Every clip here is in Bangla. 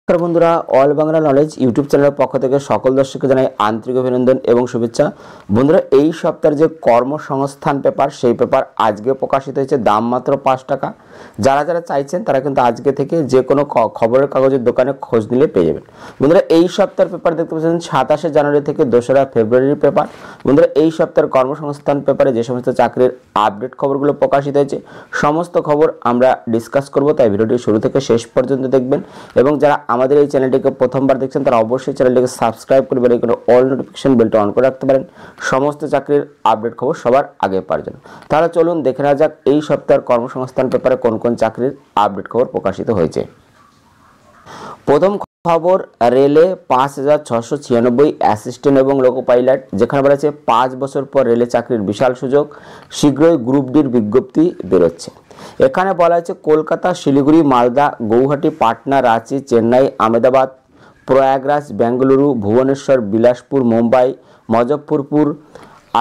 নমস্কার বন্ধুরা, অল বাংলা নলেজ ইউটিউব চ্যানেলের পক্ষ থেকে সকল দর্শককে জানাই আন্তরিক অভিনন্দন এবং শুভেচ্ছা। বন্ধুরা, এই সপ্তাহের যে কর্মসংস্থান পেপার, সেই পেপার আজকে প্রকাশিত হয়েছে। দাম মাত্র 5 টাকা। যারা যারা চাইছেন তারা কিন্তু আজকে থেকে যে কোনো খবরের কাগজের দোকানে খোঁজ নিলে পেয়ে যাবেন। বন্ধুরা, এই সপ্তাহের পেপার দেখতে পাচ্ছেন 27শে জানুয়ারি থেকে 2রা ফেব্রুয়ারির পেপার। বন্ধুরা, এই সপ্তাহের কর্মসংস্থান পেপারে যে সমস্ত চাকরির আপডেট খবরগুলো প্রকাশিত হয়েছে, সমস্ত খবর আমরা ডিসকাস করব। তাই ভিডিওটি শুরু থেকে শেষ পর্যন্ত দেখবেন এবং যারা আমাদের এই চ্যানেলটিকে প্রথমবার দেখছেন তারা অবশ্যই চ্যানেলটিকে সাবস্ক্রাইব করবেন, এখানে অল নোটিফিকেশন বেলটা অন করে রাখতে পারেন সমস্ত চাকরির আপডেট খবর সবার আগে পাওয়ার জন্য। তাহলে চলুন দেখে নেওয়া যাক এই সপ্তাহের কর্মসংস্থান পেপারে কোন কোন চাকরির আপডেট খবর প্রকাশিত হয়েছে। প্রথম খবর, রেলে 5696 অ্যাসিস্ট্যান্ট এবং লোকো পাইলট, যেখানে বলা আছে 5 বছর পর রেলে চাকরির বিশাল সুযোগ, শীঘ্রই গ্রুপ ডির বিজ্ঞপ্তি বেরোচ্ছে। এখানে বলা হয়েছে কলকাতা, শিলিগুড়ি, মালদা, গৌহাটি, পাটনা, রাঁচি, চেন্নাই, আহমেদাবাদ, প্রয়াগরাজ, বেঙ্গালুরু, ভুবনেশ্বর, বিলাসপুর, মুম্বাই, মুজফ্ফরপুর,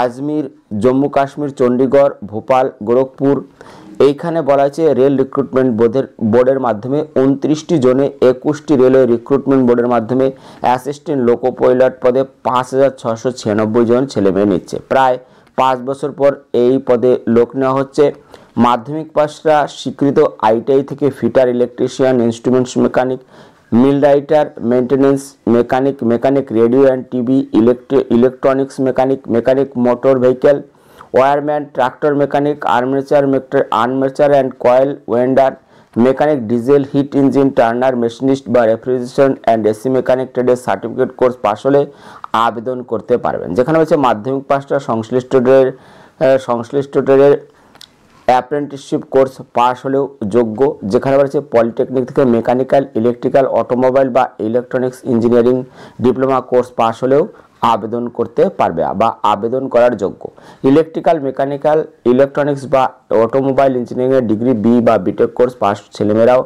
আজমির, জম্মু কাশ্মীর, চণ্ডীগড়, ভোপাল, গোরখপুর। এইখানে বলা হয়েছে রেল রিক্রুটমেন্ট বোর্ডের মাধ্যমে 29টি জোনে 21টি রেলওয়ে রিক্রুটমেন্ট বোর্ডের মাধ্যমে অ্যাসিস্ট্যান্ট লোকো পাইলট পদে 5696 জন ছেলেমেয়ে নিচ্ছে। প্রায় 5 বছর পর এই পদে লোক নেওয়া হচ্ছে। মাধ্যমিক পাশরা স্বীকৃত আইটিআই থেকে fitter, electrician, instruments mechanic, millwright, maintenance mechanic, mechanic radio and TV, electronics mechanic, mechanic motor vehicle, wireman, tractor mechanic, armature and coil winder, mechanic diesel, heat engine turner, machinist বা রেফ্রিজারেশন অ্যান্ড এসি মেকানিক ট্রেডের সার্টিফিকেট কোর্স পাশ হলে আবেদন করতে পারবেন। যেখানে হচ্ছে মাধ্যমিক পাশটা সংশ্লিষ্ট ট্রেডের অ্যাপ্রেন্টিসশিপ কোর্স পাস হলেও যোগ্য। যেখানে রয়েছে পলিটেকনিক থেকে মেকানিক্যাল, ইলেকট্রিক্যাল, অটোমোবাইল বা electronics engineering diploma course pass হলেও আবেদন করতে পারবে বা আবেদন করার যোগ্য। ইলেকট্রিক্যাল, মেকানিক্যাল, ইলেকট্রনিক্স বা অটোমোবাইল ইঞ্জিনিয়ারিংয়ের ডিগ্রি বি বা বিটেক কোর্স পাস ছেলেমেয়েরাও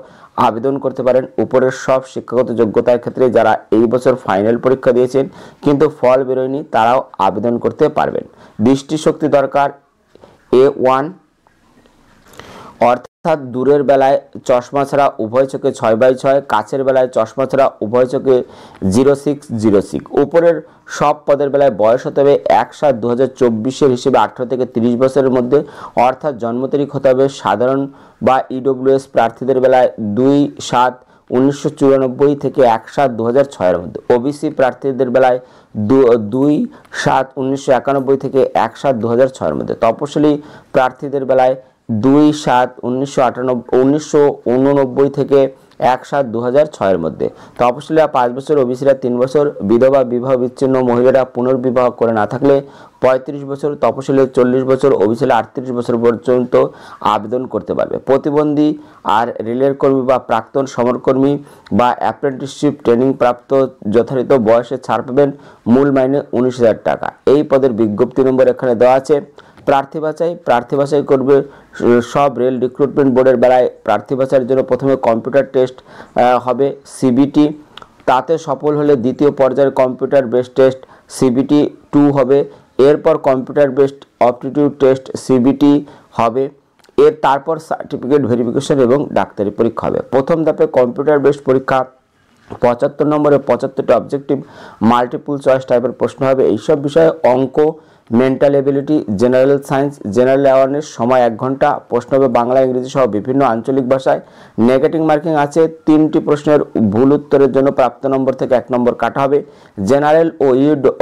আবেদন করতে পারেন। উপরের সব শিক্ষাগত যোগ্যতার ক্ষেত্রে যারা এই বছর ফাইনাল পরীক্ষা দিয়েছেন কিন্তু ফল বেরোয়নি তারাও আবেদন করতে পারবেন। দৃষ্টিশক্তি দরকার A1, অর্থাৎ দূরের বেলায় চশমা ছাড়া উভয় চোখে 6/6, কাছের বেলায় চশমা ছাড়া উভয় চোখে 0606। উপরের সব পদের বেলায় বয়স হতে হবে 1/7/2024 হিসেবে 18 থেকে 30 বছরের মধ্যে, অর্থাৎ জন্ম তারিখ হতে হবে সাধারণ বা ইডব্লিউএস প্রার্থীদের বেলায় 2/7/1994 থেকে 1/7/2006 মধ্যে, ওবিসি প্রার্থীদের বেলায় 2/7/1991 থেকে 1/7/2006 মধ্যে, তপশিলি প্রার্থীদের বেলায় 2/7/1989 থেকে 1/7/2006 মধ্যে। তপশিলীরা 5 বছর, ওবিসিরা 3 বছর, বিধবা, বিবাহ বিচ্ছিন্ন মহিলারা পুনর্বিবাহ করে না থাকলে 35 বছর, তপশিলী 40 বছর, ওবিসিরা 38 বছর পর্যন্ত আবেদন করতে পারবে। প্রতিবন্ধী আর রেলের কর্মী বা প্রাক্তন সমরকর্মী বা অ্যাপ্রেন্টিসশিপ ট্রেনিং প্রাপ্ত যথাযথ বয়সে ছাড় পাবেন। মূল মাইনে 19,000 টাকা। এই পদের বিজ্ঞপ্তি নম্বর এখানে দেওয়া আছে। প্রার্থী বাছাই করবে সব রেল রিক্রুটমেন্ট বোর্ডের বেলায়। প্রার্থী বাছাইয়ের জন্য প্রথমে কম্পিউটার টেস্ট হবে, CBT। তাতে সফল হলে দ্বিতীয় পর্যায়ের কম্পিউটার বেসড টেস্ট CBT 2 হবে। এরপর কম্পিউটার বেসড অপটিটিউড টেস্ট CBT হবে। তারপর সার্টিফিকেট ভেরিফিকেশন এবং ডাক্তারি পরীক্ষা হবে। প্রথম ধাপে কম্পিউটার বেসড পরীক্ষা 75 নম্বরে 75টি অবজেক্টিভ মাল্টিপল চয়েস টাইপের প্রশ্ন হবে। এইসব বিষয়ে অঙ্ক, mental ability, general science, general awareness, সময় 1 ঘন্টা। প্রশ্ন হবে বাংলা, ইংরেজি সহ বিভিন্ন আঞ্চলিক ভাষায়। নেগেটিভ মার্কিং আছে। 3টি প্রশ্নের ভুল উত্তরের জন্য প্রাপ্ত নম্বর থেকে 1 নম্বর কাটা হবে। জেনারেল ও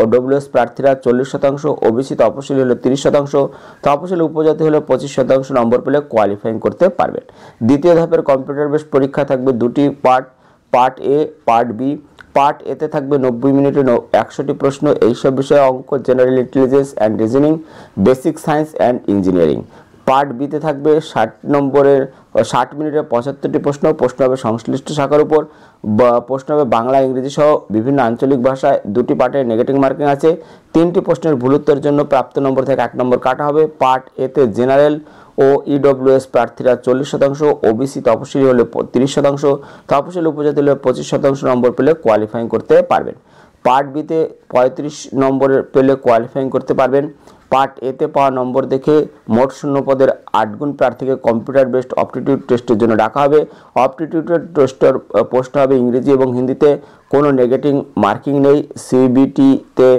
ইডব্লিউএস প্রার্থীরা 40%, ওবিসি তপশিলি হলে 30%, তপশিলি উপজাতি হলে 25% নম্বর পেলে কোয়ালিফাইং করতে পারবেন। দ্বিতীয় ধাপের কম্পিউটার বেসড পরীক্ষা থাকবে 2টি part A, part B। Part এতে থাকবে 90 মিনিটে 100টি প্রশ্ন। এইসব বিষয়ে অঙ্ক, general intelligence and reasoning, basic science and engineering. Part বিতে থাকবে 60 মিনিটে 75টি প্রশ্ন। প্রশ্ন হবে সংশ্লিষ্ট শাখার উপর। প্রশ্ন হবে বাংলা, ইংরেজি সহ বিভিন্ন আঞ্চলিক ভাষায়। 2টি পার্টে নেগেটিভ মার্কিং আছে। 3টি প্রশ্নের ভুল উত্তরের জন্য প্রাপ্ত নম্বর থেকে 1 নম্বর কাটা হবে। পার্ট এতে জেনারেল ও ইডব্লিউএস প্রার্থীরা 40%, ওবিসি তপশিলি হলে 30%, তপশিলি উপজাতি হলে 25% নম্বর পেলে কোয়ালিফাইং করতে পারবেন। পার্ট বিতে 35 নম্বরের পেলে কোয়ালিফাইং করতে পারবেন। পার্ট এতে পাওয়া নম্বর দেখে মোট শূন্য পদের 8 গুণ প্রার্থীকে কম্পিউটার বেসড অপটিটিউড টেস্টের জন্য ডাকা হবে। অপটিটিউডের টেস্টের পোস্ট হবে ইংরেজি এবং হিন্দিতে, কোনো নেগেটিভ মার্কিং নেই। সিবিটিতে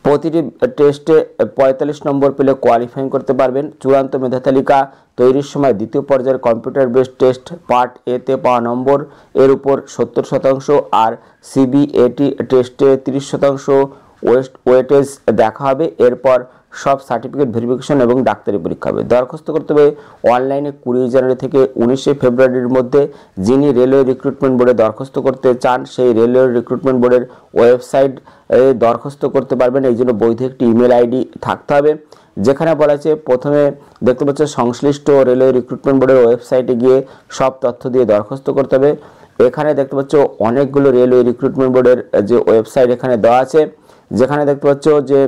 প্রতিটি টেস্টে 45 নম্বর পেলে কোয়ালিফাইং করতে পারবেন। চূড়ান্ত মেধা তালিকা তৈরির সময় দ্বিতীয় পর্যায়ের কম্পিউটার বেসড টেস্ট পার্ট এতে পাওয়া নম্বর এর উপর 70% আর সিবিএটি টেস্টে 30% ওয়েটেজ দেখা হবে। এরপর সব সার্টিফিকেট ভেরিফিকেশন এবং ডাক্তারি পরীক্ষা হবে। দরখাস্ত করতে হবে অনলাইনে 20 জানুয়ারি থেকে 19 ফেব্রুয়ারির মধ্যে। যিনি রেলওয়ে রিক্রুটমেন্ট বোর্ডে দরখাস্ত করতে চান সেই রেলওয়ে রিক্রুটমেন্ট বোর্ডের ওয়েবসাইট দরখাস্ত করতে পারবেন। এই জন্য বৈধ একটি ইমেল আইডি থাকতে হবে। যেখানে বলা আছে প্রথমে দেখতে পাচ্ছ সংশ্লিষ্ট রেলওয়ে রিক্রুটমেন্ট বোর্ডের ওয়েবসাইটে গিয়ে সব তথ্য দিয়ে দরখাস্ত করতে হবে। এখানে দেখতে পাচ্ছ অনেকগুলো রেলওয়ে রিক্রুটমেন্ট বোর্ডের যে ওয়েবসাইট এখানে দেওয়া আছে, যেখানে দেখতে পাচ্ছ যে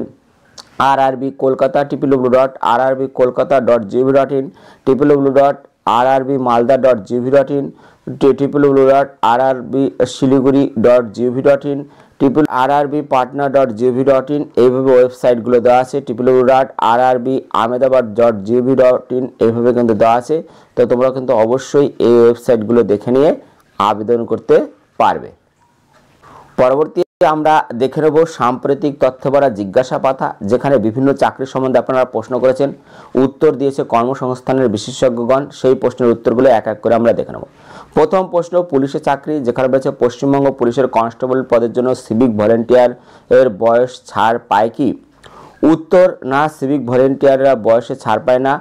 RRB Kolkata www.rrbkolkata.gov.in, www.rrbmalda.gov.in, www.rrbsiliguri.gov.in, www.rrbpatna.gov.in এইভাবে ওয়েবসাইটগুলো দেওয়া আছে। www.rrbahmedabad.gov.in এইভাবে কিন্তু দেওয়া আছে। তো তোমরা কিন্তু অবশ্যই এই ওয়েবসাইটগুলো দেখে নিয়ে আবেদন করতে পারবে। পরবর্তী আমরা দেখে নেব সাম্প্রতিক তথ্য ভরা জিজ্ঞাসা পাতা, যেখানে বিভিন্ন চাকরি সম্বন্ধে আপনারা প্রশ্ন করেছেন, উত্তর দিয়েছে কর্মসংস্থানের বিশেষজ্ঞগণ। সেই প্রশ্নের উত্তরগুলো এক এক করে আমরা দেখে নেব। প্রথম প্রশ্ন, পুলিশের চাকরি, যেখানে বলেছে পশ্চিমবঙ্গ পুলিশের কনস্টেবল পদের জন্য সিভিক ভলেন্টিয়ার এর বয়স ছাড় পায় কি? উত্তর, না, সিভিক ভলেন্টিয়াররা বয়সে ছাড় পায় না।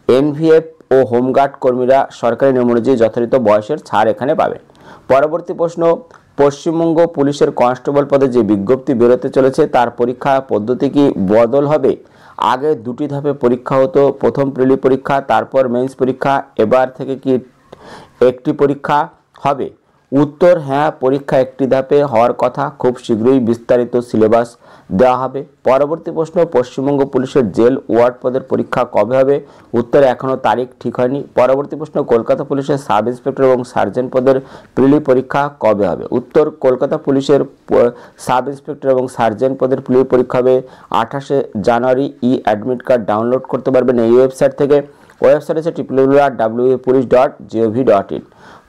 এনভিএফ ও হোমগার্ড কর্মীরা সরকারি নিয়ম অনুযায়ী যথাযথ বয়সের ছাড় এখানে পাবেন। পরবর্তী প্রশ্ন, পশ্চিমবঙ্গ পুলিশের কনস্টেবল পদে যে বিজ্ঞপ্তি বেরোতে চলেছে তার পরীক্ষা পদ্ধতি কি বদল হবে? আগে 2টি ধাপে পরীক্ষা হতো, প্রথম প্রিলি পরীক্ষা তারপর মেন্স পরীক্ষা, এবার থেকে কি একটি পরীক্ষা হবে? উত্তর, হ্যাঁ, পরীক্ষা একটি ধাপে হওয়ার কথা, খুব শীঘ্রই বিস্তারিত সিলেবাস দেওয়া হবে। পরবর্তী প্রশ্ন, পশ্চিমবঙ্গ পুলিশের জেল ওয়ার্ড পদের পরীক্ষা কবে হবে? উত্তর, এখনও তারিখ ঠিক হয়নি। পরবর্তী প্রশ্ন, কলকাতা পুলিশের সাব ইন্সপেক্টর এবং সার্জেন্ট পদের প্রিলি পরীক্ষা কবে হবে? উত্তর, কলকাতা পুলিশের সাব ইন্সপেক্টর এবং সার্জেন্ট পদের প্রিলি পরীক্ষা হবে 28 জানুয়ারি। অ্যাডমিট কার্ড ডাউনলোড করতে পারবেন এই ওয়েবসাইট থেকে। ওয়েবসাইট আছে www.wpolice.gov.in।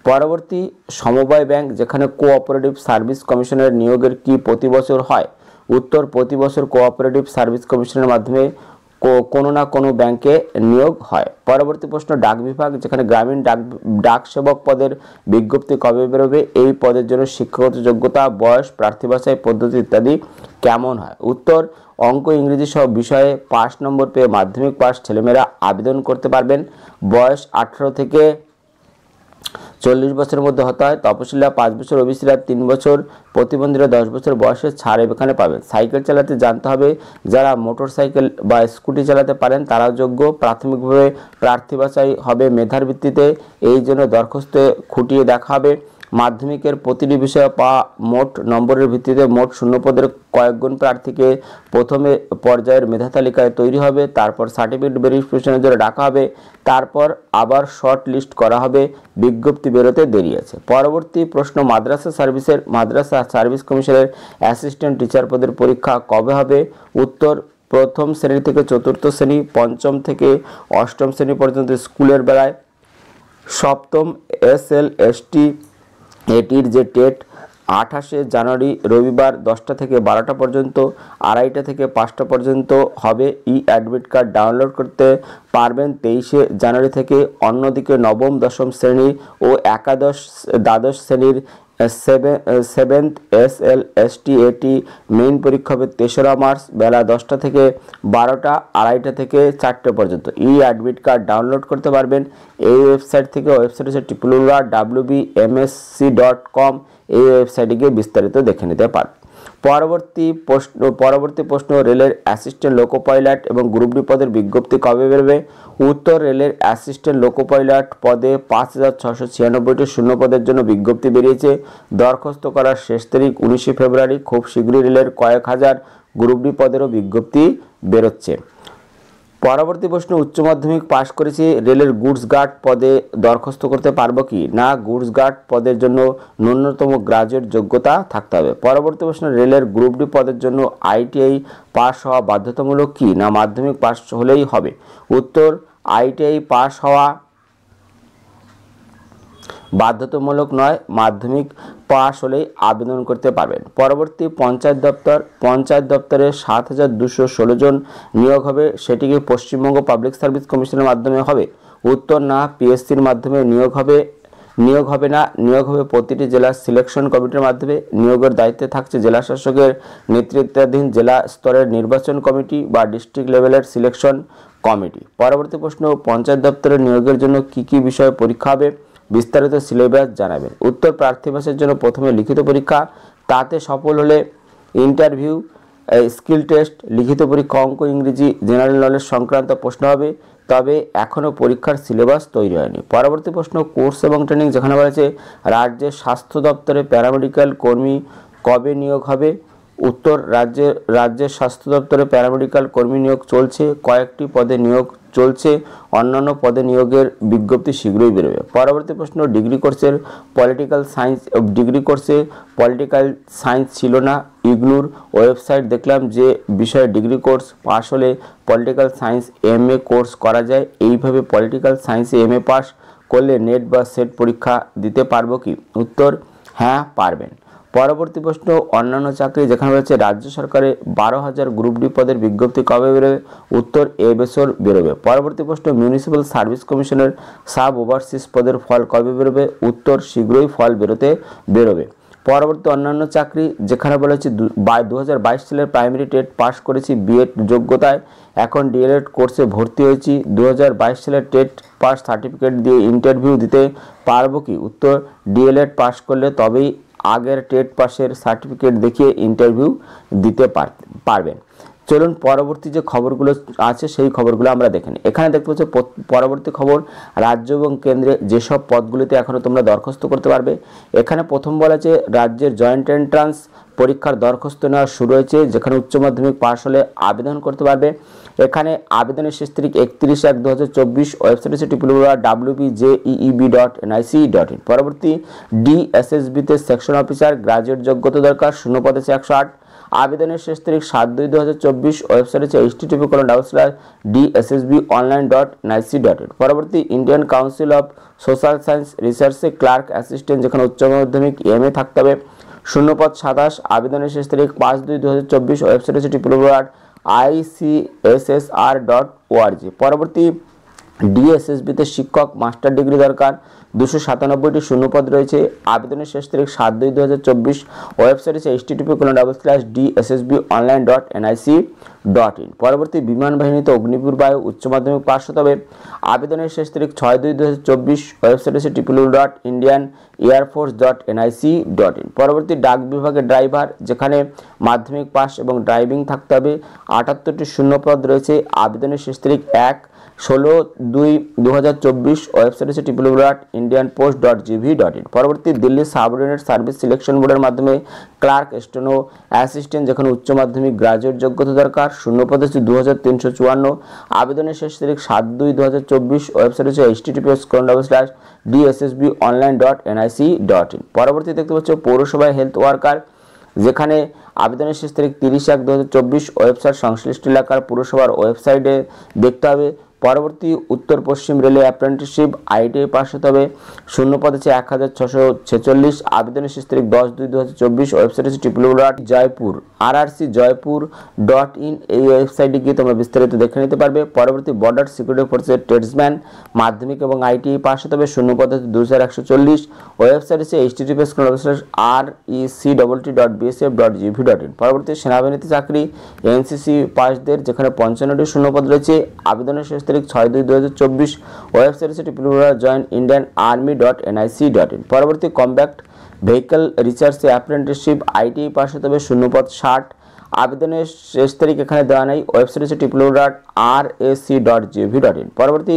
পরবর্তী, সমবায় ব্যাংক, যেখানে কোঅপারেটিভ সার্ভিস কমিশনের নিয়োগের কি প্রতি বছর হয়? উত্তর, প্রতি বছর কোঅপারেটিভ সার্ভিস কমিশনের মাধ্যমে কোনো না কোনো ব্যাংকে নিয়োগ হয়। পরবর্তী প্রশ্ন, ডাক বিভাগ, যেখানে গ্রামীণ ডাক সেবক পদের বিজ্ঞপ্তি কবে বেরোবে? এই পদের জন্য শিক্ষাগত যোগ্যতা, বয়স, প্রার্থী বাছাই পদ্ধতি ইত্যাদি কেমন হয়? উত্তর, অঙ্ক ইংরেজি সব বিষয়ে 5 নম্বর পেয়ে মাধ্যমিক পাস ছেলেমেয়েরা আবেদন করতে পারবেন। বয়স 18 থেকে 40 বছরের মধ্যে হতে হয়। তপশিলীরা 5 বছর, ওবিসিরা 3 বছর, প্রতিবন্ধীরা 10 বছর বয়সের ছাড় এখানে পাবেন। সাইকেল চালাতে জানতে হবে, যারা মোটর সাইকেল বা স্কুটি চালাতে পারেন তারাও যোগ্য। প্রাথমিকভাবে প্রার্থী বাছাই হবে মেধার ভিত্তিতে, এই জন্য দরখাস্ত খুঁটিয়ে দেখা হবে। মাধ্যমিকের প্রতিটি বিষয়ে পাওয়া মোট নম্বরের ভিত্তিতে মোট শূন্যপদের কয়েকগুণ প্রার্থীকে প্রথমে পর্যায়ের মেধা তালিকায় তৈরি হবে, তারপর সার্টিফিকেট ভেরিফিকেশনের জন্য ডাকা হবে, তারপর আবার শর্ট লিস্ট করা হবে। বিজ্ঞপ্তি বেরোতে দেরি আছে। পরবর্তী প্রশ্ন, মাদ্রাসা সার্ভিস কমিশনের অ্যাসিস্ট্যান্ট টিচার পদের পরীক্ষা কবে হবে? উত্তর, প্রথম শ্রেণী থেকে চতুর্থ শ্রেণী, পঞ্চম থেকে অষ্টম শ্রেণী পর্যন্ত স্কুলের বেলায়, সপ্তম SLST এটির যে টেট 28 জানুয়ারি রবিবার 10টা থেকে 12টা পর্যন্ত, 2:30 থেকে 5টা পর্যন্ত হবে। অ্যাডমিট কার্ড ডাউনলোড করতে পারবেন 23 জানুয়ারি থেকে। অন্যদিকে নবম দশম শ্রেণী ও দ্বাদশ শ্রেণীর 7th SLST এটি মেইন পরীক্ষা হবে 3রা মার্চ বেলা 10টা থেকে 12টা, 2:30 থেকে 4টে পর্যন্ত। অ্যাডমিট কার্ড ডাউনলোড করতে পারবেন এই ওয়েবসাইট থেকে। ওয়েবসাইট হচ্ছে www.wbmsc.com। এই ওয়েবসাইটে গিয়ে বিস্তারিত দেখে নিতে পারবেন। পরবর্তী প্রশ্ন, রেলের অ্যাসিস্ট্যান্ট লোকো পাইলট এবং গ্রুপ ডি পদের বিজ্ঞপ্তি কবে বেরোবে? উত্তর, রেলের অ্যাসিস্ট্যান্ট লোকো পাইলট পদে 5696টি শূন্য পদের জন্য বিজ্ঞপ্তি বেরিয়েছে। দরখাস্ত করার শেষ তারিখ 19 ফেব্রুয়ারি। খুব শীঘ্রই রেলের কয়েক হাজার গ্রুপ ডি পদেরও বিজ্ঞপ্তি বেরোচ্ছে। পরবর্তী প্রশ্ন, উচ্চ মাধ্যমিক পাশ করেছি, রেলের গুডস গার্ড পদে দরখাস্ত করতে পারবো কি? না, গুডস গার্ড পদের জন্য ন্যূনতম গ্রাজুয়েট যোগ্যতা থাকতে হবে। পরবর্তী প্রশ্ন, রেলের গ্রুপ ডি পদের জন্য আইটিআই পাস হওয়া বাধ্যতামূলক কি? না, মাধ্যমিক পাস হলেই হবে। উত্তর, আইটিআই পাস হওয়া বাধ্যতামূলক নয়, মাধ্যমিক পাস হলেই আবেদন করতে পারবেন। পরবর্তী, পঞ্চায়েত দপ্তরে ৭,২১৬ জন নিয়োগ হবে, সেটিকে পশ্চিমবঙ্গ পাবলিক সার্ভিস কমিশনের মাধ্যমে হবে। উত্তর, না, পিএসসির মাধ্যমে নিয়োগ হবে না, নিয়োগ হবে প্রতিটি জেলার সিলেকশন কমিটির মাধ্যমে। নিয়োগের দায়িত্বে থাকছে জেলা শাসকের নেতৃত্বাধীন জেলা স্তরের নির্বাচন কমিটি বা ডিস্ট্রিক্ট লেভেলের সিলেকশন কমিটি। পরবর্তী প্রশ্ন, পঞ্চায়েত দপ্তরে নিয়োগের জন্য কি কি বিষয়ে পরীক্ষা হবে? বিস্তারিত সিলেবাস জানাবেন। উত্তর, প্রার্থীবাসের জন্য প্রথমে লিখিত পরীক্ষা, তাতে সফল হলে ইন্টারভিউ, স্কিল টেস্ট, লিখিত পরীক্ষা অঙ্ক, ইংরেজি, জেনারেল নলেজ সংক্রান্ত প্রশ্ন হবে, তবে এখনও পরীক্ষার সিলেবাস তৈরি হয়নি। পরবর্তী প্রশ্ন, কোর্স এবং ট্রেনিং যেখানে বলেছে রাজ্যের স্বাস্থ্য দপ্তরে প্যারামেডিক্যাল কর্মী কবে নিয়োগ হবে? উত্তর, রাজ্যের স্বাস্থ্য দপ্তরে প্যারামেডিক্যাল কর্মী নিয়োগ চলছে, কয়েকটি পদে নিয়োগ চলছে, অন্যান্য পদে নিয়োগের বিজ্ঞপ্তি শীঘ্রই বেরোবে। পরবর্তী প্রশ্ন, ডিগ্রি কোর্সে পলিটিক্যাল সায়েন্স ছিল না। ইগনুর ওয়েবসাইট দেখলাম যে বিষয়ে ডিগ্রি কোর্স পাস হলে পলিটিক্যাল সায়েন্স এমএ কোর্স করা যায়। এইভাবে পলিটিক্যাল সায়েন্সে এমএ পাস করলে নেট বা সেট পরীক্ষা দিতে পারবো কি? উত্তর, হ্যাঁ পারবেন। পরবর্তী প্রশ্ন, অন্যান্য চাকরি যেখানে রয়েছে রাজ্য সরকারে 12,000 গ্রুপ ডি পদের বিজ্ঞপ্তি কবে বেরোবে? উত্তর, এ বছর বেরোবে। পরবর্তী প্রশ্ন, মিউনিসিপ্যাল সার্ভিস কমিশনের সাব ওভারসিজ পদের ফল কবে বেরোবে? উত্তর, শীঘ্রই ফল বেরোবে। পরবর্তী, অন্যান্য চাকরি যেখানে বলেছে 2022 সালের প্রাইমারি টেট পাস করেছি বিএড যোগ্যতায়, এখন ডিএলএড কোর্সে ভর্তি হয়েছি, 2022 সালের টেট পাস সার্টিফিকেট দিয়ে ইন্টারভিউ দিতে পারবো কি? উত্তর, ডিএলএড পাস করলে তবেই আগের টেট পাসের সার্টিফিকেট দেখিয়ে ইন্টারভিউ দিতে পারবেন। চলুন পরবর্তী যে খবরগুলো আছে সেই খবরগুলো আমরা দেখে নিই। এখানে দেখতে পাচ্ছ পরবর্তী খবর, রাজ্য এবং কেন্দ্রে যেসব পদগুলিতে এখনও তোমরা দরখাস্ত করতে পারবে। এখানে প্রথম বলা আছে রাজ্যের জয়েন্ট এন্ট্রান্স পরীক্ষার দরখাস্ত নেওয়া শুরু হয়েছে, যেখানে উচ্চ মাধ্যমিক পাস হলে আবেদন করতে পারবে। এখানে আবেদনের শেষ তারিখ 31/1/2024, ওয়েবসাইট হচ্ছে www.wbjeeb.nic.in। পরবর্তী, ডিএসএসবিতে সেকশন অফিসার গ্রাজুয়েট যোগ্যতা দরকার, শূন্যপদ আছে 108। আবেদনের শেষ তারিখ 7/2/2024, ওয়েবসাইট হচ্ছে http://dssbonline.nic.in। পরবর্তী, Indian council of social science রিসার্চে ক্লার্ক অ্যাসিস্ট্যান্ট, যেখানে উচ্চ মাধ্যমিক এমএ থাকতে হবে, শূন্যপদ 27। আবেদনের শেষ তারিখ 5/2/2024, ওয়েবসাইট হচ্ছে www.icsr.org। পরবর্তী, ডিএসএসবিতে শিক্ষক মাস্টার ডিগ্রি দরকার, 297টি শূন্যপদ রয়েছে। আবেদনের শেষ তারিখ 7/2/2024, ওয়েবসাইট হচ্ছে http://dssbonline.nic.in। পরবর্তী, বিমান বাহিনীতে অগ্নিবীর বায়ু উচ্চ মাধ্যমিক পাস হতে হবে। আবেদনের শেষ তারিখ 6/2/2024, ওয়েবসাইট হচ্ছে www.indianairforce.nic.in। পরবর্তী, ডাক বিভাগের ড্রাইভার, যেখানে মাধ্যমিক পাস এবং ড্রাইভিং থাকতে হবে, 78টি শূন্যপদ রয়েছে। আবেদনের শেষ তারিখ 1/16/2024, ওয়েবসাইট হচ্ছে www.indianpost.gv.in। পরবর্তী, দিল্লি সাবঅর্ডিনেট সার্ভিস সিলেকশন বোর্ডের মাধ্যমে ক্লার্ক স্টেনো অ্যাসিস্ট্যান্ট, যেখানে উচ্চ মাধ্যমিক গ্রাজুয়েট যোগ্যতা দরকার, শূন্যপদ হচ্ছে 2354। আবেদনের শেষ তারিখ 7/2/2024, ওয়েবসাইট হচ্ছে https://dssbonline.nic.in। পরবর্তী, দেখতে পাচ্ছ পৌরসভায় হেলথ ওয়ার্কার, যেখানে আবেদনের শেষ তারিখ 30/1/2024, ওয়েবসাইট সংশ্লিষ্ট এলাকার পুরসভার ওয়েবসাইটে দেখতে হবে। পরবর্তী, উত্তর পশ্চিম রেলে অ্যাপ্রেন্টিসশিপ আইটিআই পাস হতে হবে, শূন্যপদ আছে 1646। আবেদনের শেষ তারিখ 10/2/2024, ওয়েবসাইট হচ্ছে www.rrcjoypur.in। এই ওয়েবসাইটে গিয়ে তোমরা বিস্তারিত দেখে নিতে পারবে। পরবর্তী, বর্ডার সিকিউরিটি ফোর্সের ট্রেডসম্যান মাধ্যমিক এবং আইটিআই পাস হতে হবে, শূন্যপদ আছে 2140। ওয়েবসাইট হচ্ছে https://rec.bsf.gv.in। পরবর্তী, সেনাবাহিনীতে চাকরি এনসিসি পাসদের, যেখানে 55টি শূন্যপদ রয়েছে। আবেদনের শেষ তারিখ 6/2/2024, ওয়েবসাইট হচ্ছে www.joinindianarmy.nic.in। পরবর্তী, কম্ব্যাক্ট ভেহিকল রিসার্চে অ্যাপ্রেন্টিসশিপ আইটিআই পাস হতে হবে, শূন্যপদ 60। আবেদনের শেষ তারিখ এখানে দেওয়া নেই, ওয়েবসাইট হচ্ছে www.rac.gv.in। পরবর্তী,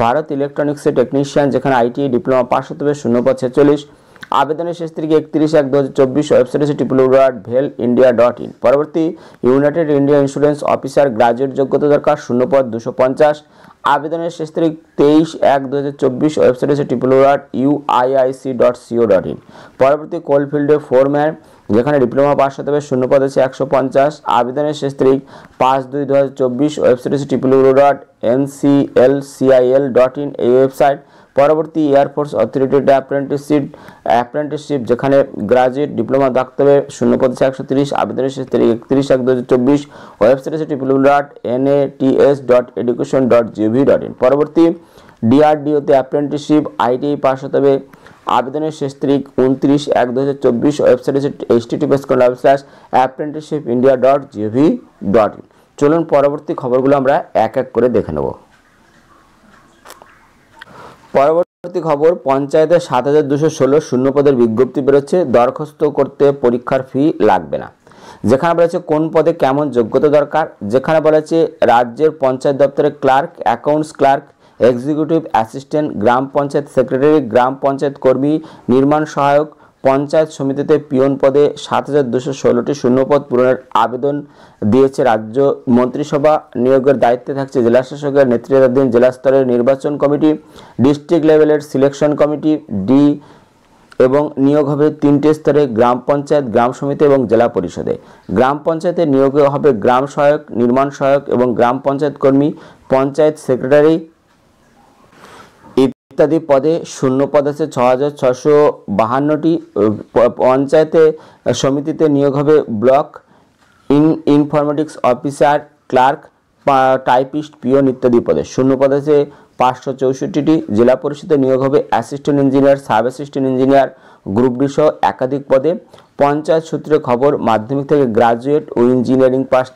ভারত ইলেকট্রনিক্সে টেকনিশিয়ান, যেখানে আইটিআই ডিপ্লোমা পাস হতে হবে, শূন্যপদ 46। আবেদনের শেষ তারিখ 31/1/2024। ওয়েবসাইট হচ্ছে www.velindia.in। পরবর্তী United India insurance officer, graduate যোগ্যতা দরকার, শূন্যপদ 250। আবেদনের শেষ তারিখ 23/1/2024। ওয়েবসাইট হচ্ছে www.uiic.co.in। পরবর্তী কোলফিল্ডে ফোরম্যান, যেখানে ডিপ্লোমা পাস হতে হবে, শূন্যপদ আছে 150। আবেদনের শেষ তারিখ 5/2/2024। ওয়েবসাইট হচ্ছে www.nclcil.in এই ওয়েবসাইট। পরবর্তী এয়ারফোর্স অথরিটিড অ্যাপ্রেন্টিসশিপ, যেখানে গ্রাজুয়েট ডিপ্লোমা থাকতে হবে, শূন্যপদ আছে 130। আবেদনের শেষ তারিখ 31/1/2024। ওয়েবসাইট হচ্ছে www.nats.education.gov.in। পরবর্তী ডিআরডিওতে অ্যাপ্রেন্টিসশিপ, আইটিআই পাস হতে হবে, আবেদনের শেষ তারিখ 29/1/2024। ওয়েবসাইট হচ্ছে https://apprenticeshipindia.gov.in। চলুন পরবর্তী খবরগুলো আমরা এক এক করে দেখে নেব। পরবর্তী খবর, পঞ্চায়েতে 7216 শূন্যপদের বিজ্ঞপ্তি বেরোচ্ছে, দরখাস্ত করতে পরীক্ষার ফি লাগবে না। যেখানে বলেছে কোন পদে কেমন যোগ্যতা দরকার, যেখানে বলেছে রাজ্যের পঞ্চায়েত দপ্তরে clerk, accounts clerk, executive assistant, গ্রাম পঞ্চায়েত সেক্রেটারি, গ্রাম পঞ্চায়েত কর্মী, নির্মাণ সহায়ক, পঞ্চায়েত সমিতিতে পিয়ন পদে 7216টি শূন্যপদ পূরণের আবেদন দিয়েছে রাজ্য মন্ত্রিসভা। নিয়োগের দায়িত্বে থাকছে জেলা শাসকের নেতৃত্বাধীন জেলা স্তরের নির্বাচন কমিটি, ডিস্ট্রিক্ট লেভেলের সিলেকশন কমিটি ডি, এবং নিয়োগ হবে 3টে স্তরে, গ্রাম পঞ্চায়েত, গ্রাম সমিতি এবং জেলা পরিষদে। গ্রাম পঞ্চায়েতে নিয়োগ হবে গ্রাম সহায়ক, নির্মাণ সহায়ক এবং গ্রাম পঞ্চায়েত কর্মী, পঞ্চায়েত সেক্রেটারি ইত্যাদি পদে শূন্যপদ আছে 6652টি। পঞ্চায়েতে সমিতিতে নিয়োগ হবে block informatics officer, clerk, typist, peon ইত্যাদি পদে শূন্যপদ আছে 564টি। জেলা পরিষদে নিয়োগ হবে assistant engineer, sub assistant engineer, group D সহ একাধিক পদে। পঞ্চায়েত সূত্রে খবর, মাধ্যমিক থেকে গ্রাজুয়েট ও ইঞ্জিনিয়ারিং পাস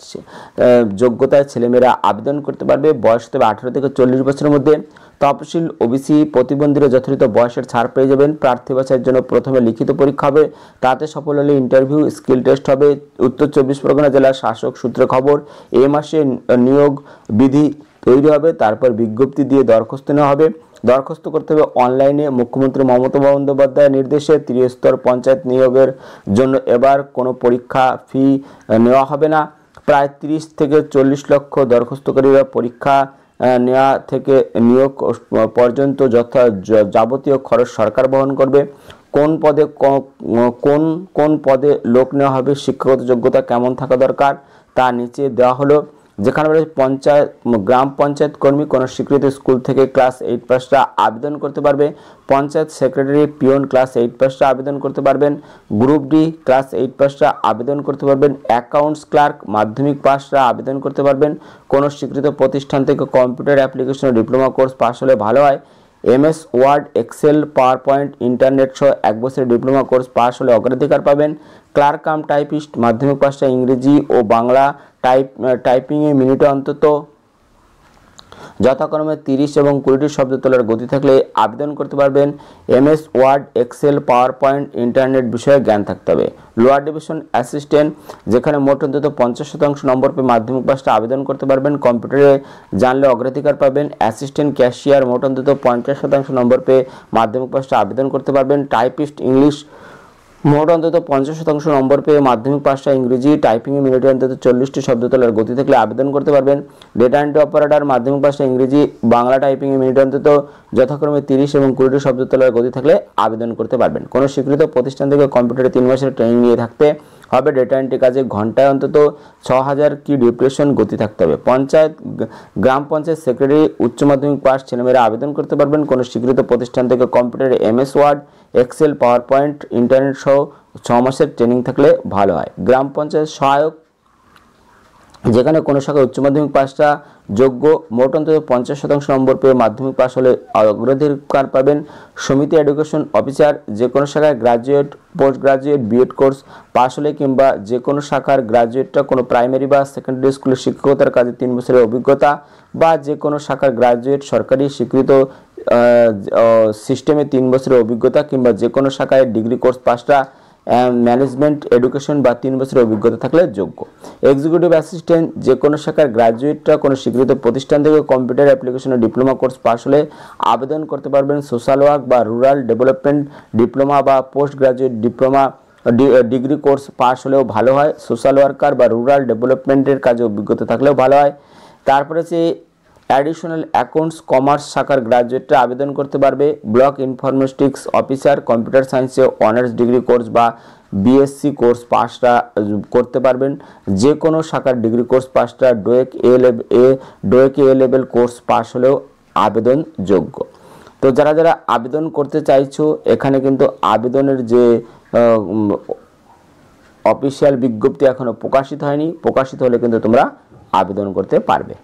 যোগ্যতায় ছেলেমেয়েরা আবেদন করতে পারবে। বয়স হবে 18 থেকে 40 বছরের মধ্যে। তফসিল ওবিসি প্রতিবন্ধীরা যথাযথ বয়সের ছাড় পেয়ে যাবেন। প্রার্থী বাছাইয়ের জন্য প্রথমে লিখিত পরীক্ষা হবে, তাতে সফল হলে ইন্টারভিউ, স্কিল টেস্ট হবে। উত্তর 24 পরগনা জেলার শাসক সূত্রে খবর, এই মাসে নিয়োগ বিধি তৈরি হবে, তারপর বিজ্ঞপ্তি দিয়ে দরখাস্ত নেওয়া হবে। দরখাস্ত করতে হবে অনলাইনে। মুখ্যমন্ত্রী মমতা বন্দ্যোপাধ্যায়ের নির্দেশে ত্রিস্তর পঞ্চায়েত নিয়োগের জন্য এবার কোনো পরীক্ষা ফি নেওয়া হবে না। প্রায় 30 থেকে 40 লক্ষ দরখাস্তকারীরা পরীক্ষা নেওয়া থেকে নিয়োগ পর্যন্ত যাবতীয় খরচ সরকার বহন করবে। কোন পদে লোক নেওয়া হবে, শিক্ষাগত যোগ্যতা কেমন থাকা দরকার তা নিচে দেওয়া হলো। যেখানে গ্রাম পঞ্চায়েত কর্মী কোন স্বীকৃত স্কুল থেকে ক্লাস 8 পাসরা আবেদন করতে পারবে। পঞ্চায়েত সেক্রেটারি, পিয়ন ক্লাস 8 পাসরা আবেদন করতে পারবেন। গ্রুপ ডি ক্লাস 8 পাসরা আবেদন করতে পারবেন। অ্যাকাউন্টস ক্লার্ক মাধ্যমিক পাসরা আবেদন করতে পারবেন। কোন স্বীকৃত প্রতিষ্ঠান থেকে computer application diploma course pass হলে ভালো হয়। MS word, Excel, power point, internet সহ 1 বছরের ডিপ্লোমা কোর্স পাস হলে অগ্রাধিকার পাবেন। ক্লার্ক কাম টাইপিস্ট মাধ্যমিক পাসটা ইংরেজি ও বাংলা টাইপিংয়ে মিনিটে অন্তত যথাক্রমে 30 এবং 20টি শব্দ তোলার গতি থাকলে আবেদন করতে পারবেন। MS word, Excel, power point, internet বিষয়ে জ্ঞান থাকতে হবে। লোয়ার ডিভিশন অ্যাসিস্ট্যান্ট, যেখানে মোট অন্তত 50% নম্বর পেয়ে মাধ্যমিক পাসটা আবেদন করতে পারবেন, কম্পিউটারে জানলে অগ্রাধিকার পাবেন। অ্যাসিস্ট্যান্ট ক্যাশিয়ার, মোট অন্তত 50% নম্বর পেয়ে মাধ্যমিক পাসটা আবেদন করতে পারবেন। টাইপিস্ট ইংলিশ, মোট অন্তত 50% নম্বর পেয়ে মাধ্যমিক পাসটা ইংরেজি টাইপিংয়ে মিনিটে অন্তত 40টি শব্দ তোলার গতি থাকলে আবেদন করতে পারবেন। ডেটা এন্ট্রি অপারেটর মাধ্যমিক পাসটা ইংরেজি বাংলা টাইপিংয়ে মিনিটে অন্তত যথাক্রমে 30 এবং 20টি শব্দ তোলার গতি থাকলে আবেদন করতে পারবেন। কোনো স্বীকৃত প্রতিষ্ঠান থেকে কম্পিউটারে 3 মাসের ট্রেনিং নিয়ে থাকতে হবে। ডেটা এন্ট্রি কাজে ঘন্টায় অন্তত 6000 কি ডিপ্রেশন গতি থাকতে হবে। গ্রাম পঞ্চায়েত সেক্রেটারি উচ্চ মাধ্যমিক পাস ছেলেমেয়েরা আবেদন করতে পারবেন। কোনো স্বীকৃত প্রতিষ্ঠান থেকে কম্পিউটারে MS word, Excel, power point, internet সহ 6 মাসের ট্রেনিং থাকলে ভালো হয়। গ্রাম পঞ্চায়েত সহায়ক, যেখানে কোনো শাখায় উচ্চ মাধ্যমিক পাসটা যোগ্য, মোট অন্তত 50% নম্বর পেয়ে মাধ্যমিক পাস হলে অগ্রাধিকার পাবেন। সমিতি এডুকেশন অফিসার, যে কোনো শাখায় graduate, post graduate, BEd course pass হলে কিংবা যে কোনো শাখার গ্রাজুয়েটটা কোনো প্রাইমারি বা সেকেন্ডারি স্কুলের শিক্ষকতার কাজে 3 বছরের অভিজ্ঞতা, বা যে কোনো শাখার গ্রাজুয়েট সরকারি স্বীকৃত সিস্টেমে 3 বছরের অভিজ্ঞতা, কিংবা যে কোনো শাখায় ডিগ্রি কোর্স পাসটা ম্যানেজমেন্ট এডুকেশন বা 3 বছরের অভিজ্ঞতা থাকলে যোগ্য। এক্সিকিউটিভ অ্যাসিস্ট্যান্ট যে কোনো শাখার গ্রাজুয়েটরা কোনো স্বীকৃত প্রতিষ্ঠান থেকে কম্পিউটার অ্যাপ্লিকেশনের ডিপ্লোমা কোর্স পাশ হলে আবেদন করতে পারবেন। সোশ্যাল ওয়ার্ক বা রুরাল ডেভেলপমেন্ট ডিপ্লোমা বা post graduate diploma degree course পাশ হলেও ভালো হয়। সোশ্যাল ওয়ার্কার বা রুরাল ডেভেলপমেন্টের কাজে অভিজ্ঞতা থাকলেও ভালো হয়। তারপরে যে অ্যাডিশনাল অ্যাকাউন্টস কমার্স শাখার গ্রাজুয়েটরা আবেদন করতে পারবে। ব্লক ইনফরমেটিক্স অফিসার কম্পিউটার সায়েন্সে অনার্স ডিগ্রি কোর্স বা বিএসসি কোর্স পাসটা করতে পারবেন। যে কোনো শাখার ডিগ্রি কোর্স পাসটা DOEACC A level course pass হলেও আবেদন যোগ্য। তো যারা যারা আবেদন করতে চাইছো, এখানে কিন্তু আবেদনের যে অফিসিয়াল বিজ্ঞপ্তি এখনও প্রকাশিত হয়নি, প্রকাশিত হলে কিন্তু তোমরা আবেদন করতে পারবে।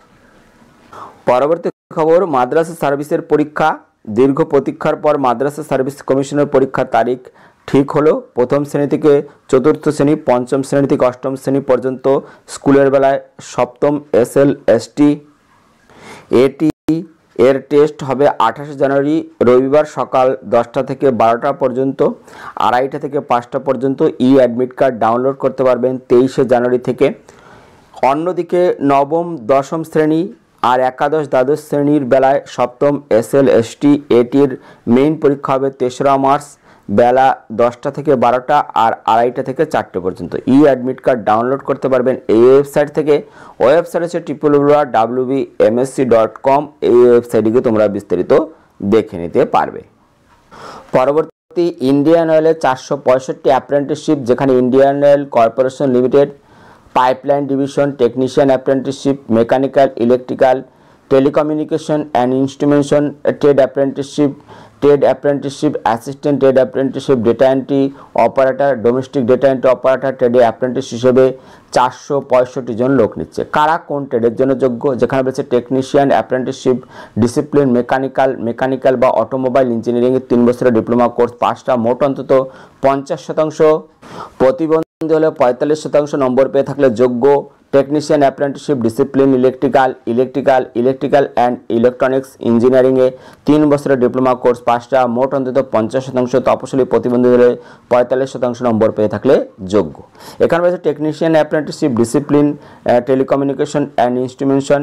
পরবর্তী খবর, মাদ্রাসা সার্ভিসের পরীক্ষা। দীর্ঘ প্রতীক্ষার পর মাদ্রাসা সার্ভিস কমিশনের পরীক্ষার তারিখ ঠিক হলো। প্রথম শ্রেণী থেকে চতুর্থ শ্রেণী, পঞ্চম শ্রেণী থেকে অষ্টম শ্রেণী পর্যন্ত স্কুলের বেলায় সপ্তম SL/ST AT এর টেস্ট হবে 28 জানুয়ারি রবিবার সকাল 10টা থেকে 12টা পর্যন্ত, 2:30 থেকে 5টা পর্যন্ত। অ্যাডমিট কার্ড ডাউনলোড করতে পারবেন 23 জানুয়ারি থেকে। অন্যদিকে নবম দশম শ্রেণী আর একাদশ দ্বাদশ শ্রেণীর বেলায় সপ্তম SL/ST ATর মেইন পরীক্ষা হবে 3রা মার্চ বেলা 10টা থেকে 12টা আর 2:30 থেকে 4টে পর্যন্ত। অ্যাডমিট কার্ড ডাউনলোড করতে পারবেন এই ওয়েবসাইট থেকে। ওয়েবসাইট হচ্ছে www.wbmsc.com। এই ওয়েবসাইটে গিয়ে তোমরা বিস্তারিত দেখে নিতে পারবে। পরবর্তী, ইন্ডিয়ান অয়েলের 465 অ্যাপ্রেন্টিসশিপ, যেখানে Indian oil corporation limited pipeline division technician apprenticeship, mechanical, electrical, telecommunication and instrumentation trade apprenticeship, assistant trade apprenticeship, data entry operator, domestic data entry operator ট্রেডে অ্যাপ্রেন্টিস হিসেবে 465 জন লোক নিচ্ছে। কারা কোন ট্রেডের জন্য যোগ্য? যেখানে বলেছে টেকনিশিয়ান অ্যাপ্রেন্টিসশিপ ডিসিপ্লিন মেকানিক্যাল বা অটোমোবাইল ইঞ্জিনিয়ারিংয়ের 3 বছরের ডিপ্লোমা কোর্স পাসটা মোট অন্তত 50%, প্রতিবন্ধী হলে 45% নম্বর পেয়ে থাকলে যোগ্য। Technician apprenticeship discipline electrical and electronics ইঞ্জিনিয়ারিংয়ে 3 বছরের ডিপ্লোমা কোর্স পাসটা মোট অন্তত 50%, তপশিলি প্রতিবন্ধী হলে 45% নম্বর পেয়ে থাকলে যোগ্য। এখানে রয়েছে technician apprenticeship discipline telecommunication and instrumentation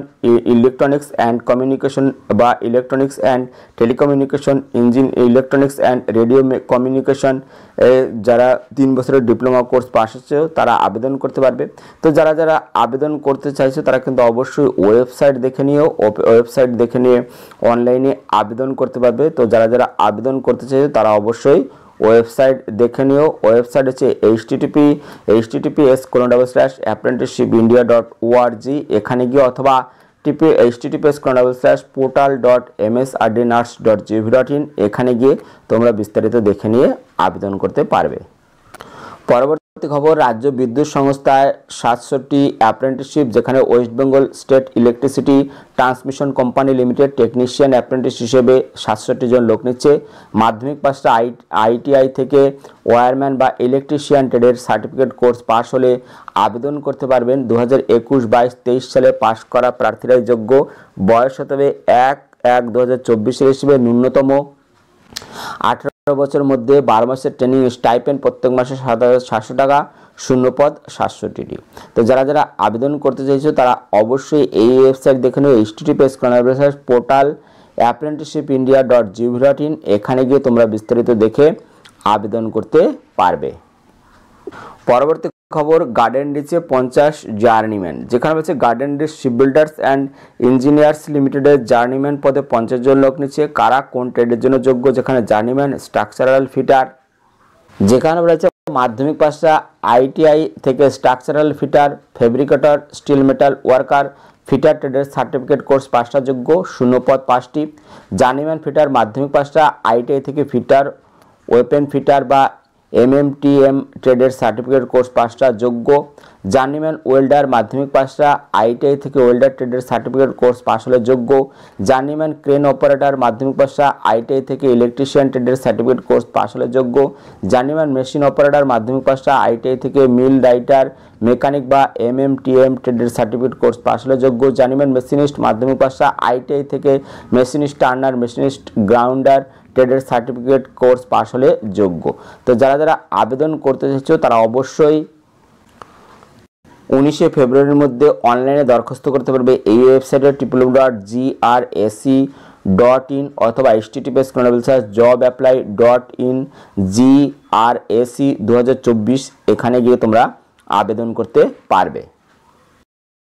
electronics and communication বা electronics and telecommunication electronics and radio communication যারা 3 বছরের ডিপ্লোমা কোর্স পাস হচ্ছে তারা আবেদন করতে পারবে। তো যারা যারা আবেদন করতে চাইছো তারা কিন্তু অবশ্যই ওয়েবসাইট দেখে নিয়ে অনলাইনে আবেদন করতে পারবে। তো যারা যারা আবেদন করতে চাইছো তারা অবশ্যই ওয়েবসাইট দেখে নিও। ওয়েবসাইট হচ্ছে https://apprenticeshipindia.org। এখানে গিয়ে অথবা https://portal.msrdnurse.gov.in এখানে গিয়ে তোমরা বিস্তারিত দেখে নিয়ে আবেদন করতে পারবে। পরবর্তী খবর, রাজ্য বিদ্যুৎ সংস্থায় 67 অ্যাপ্রেন্টিসশিপ, যেখানে West Bengal state electricity transmission company limited technician apprentice হিসেবে 67 জন লোক নিচ্ছে। মাধ্যমিক পাসটা ITI থেকে ওয়্যারম্যান বা ইলেকট্রিশিয়ান ট্রেডের সার্টিফিকেট কোর্স পাস হলে আবেদন করতে পারবেন। 2021-22-23 সালে পাস করা প্রার্থীরাই যোগ্য। বয়স হতে হবে 1/1/2024 হিসেবে ন্যূনতম 18 বছরের মধ্যে। 12 মাসের ট্রেনিং স্টাইপেন্ড প্রত্যেক মাসে 7,700 টাকা, শূন্যপদ 700টি। তো যারা যারা আবেদন করতে চাইছো তারা অবশ্যই এই ওয়েবসাইট দেখে নিও, https://portal.apprenticeshipindia.gov.in এখানে গিয়ে তোমরা বিস্তারিত দেখে আবেদন করতে পারবে। পরবর্তী খবর, গার্ডেন রিচে 50 জার্নিম্যান, যেখানে হচ্ছে Garden Reach Shipbuilders and Engineers লিমিটেডের জার্নিম্যান পদে 50 জন লোক নিচ্ছে। কারা কোন ট্রেডের জন্য যোগ্য? যেখানে জার্নিম্যান স্ট্রাকচারাল ফিটার, যেখানে রয়েছে মাধ্যমিক পাসটা ITI থেকে structural fitter, fabricator, steel metal worker, fitter ট্রেডের সার্টিফিকেট কোর্স পাসটা যোগ্য, শূন্যপদ 5টি। জার্নিম্যান ফিটার মাধ্যমিক পাসটা ITI থেকে ফিটার, ওয়েপেন ফিটার বা MMTM ট্রেডের সার্টিফিকেট কোর্স পাসটা যোগ্য। জার্নিম্যান ওয়েল্ডার মাধ্যমিক পাসটা ITI থেকে ওয়েল্ডার ট্রেডের সার্টিফিকেট কোর্স পাস হলে যোগ্য। জার্নিম্যান ক্রেন অপারেটর মাধ্যমিক পাসটা ITI থেকে ইলেকট্রিশিয়ান ট্রেডের সার্টিফিকেট কোর্স পাস হলে যোগ্য। জার্নিম্যান মেশিন অপারেটর মাধ্যমিক পাসটা ITI থেকে মিল রাইটার মেকানিক বা MMTM ট্রেডের সার্টিফিকেট কোর্স পাস হলে যোগ্য। জার্নিম্যান মেশিনিস্ট মাধ্যমিক পাসটা ITI থেকে মেশিনিস্ট টার্নার, মেশিনিস্ট গ্রাউন্ডার ট্রেডের সার্টিফিকেট কোর্স পাস হলে যোগ্য। তো যারা যারা আবেদন করতে চাইছো তারা অবশ্যই 19শে ফেব্রুয়ারির মধ্যে অনলাইনে দরখাস্ত করতে পারবে এই ওয়েবসাইটে www.grac.in অথবা https://jobapply.in grac 2024 এখানে গিয়ে তোমরা আবেদন করতে পারবে।